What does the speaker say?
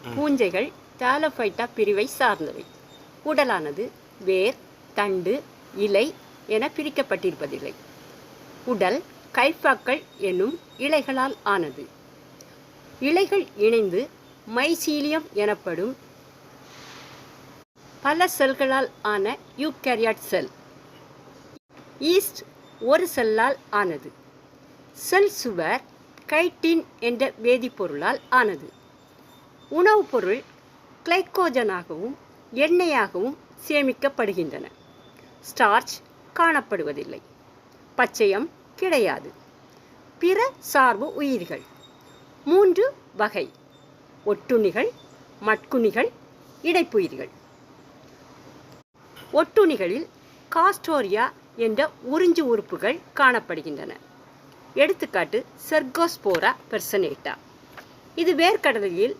பூஞ்சைகள் தாலோஃபைட்டா பிரிவை சார்ந்தவை. உடலானது வேர், தண்டு, இலை என பிரிக்கப்பட்டிருப்பதில்லை. உடல் கைப்பாக்கள் என்னும் இலைகளால் ஆனது. இலைகள் இணைந்து மைசீலியம் எனப்படும் பல செல்களால் ஆன யூகரியாட் செல். ஈஸ்ட் ஒரு செல்லால் ஆனது. செல் சுவர் கைட்டின் என்ற வேதிப்பொருளால் ஆனது. உணவுப் பொருள் கிளைக்கோஜனாகவும் எண்ணெயாகவும் சேமிக்கப்படுகின்றன. ஸ்டார்ச் காணப்படுவதில்லை. பச்சையம் கிடையாது. பிற சார்பு உயிர்கள் 3 வகை: ஒட்டுண்ணிகள், மட்குண்ணிகள், இடைப்புயிர்கள். ஒட்டுண்ணிகளில் காஸ்டோரியா என்ற உறிஞ்சு உறுப்புகள் காணப்படுகின்றன. எடுத்துக்காட்டு செர்கோஸ்போரா பெர்சனேட்டா. இது வேர்க்கடலில்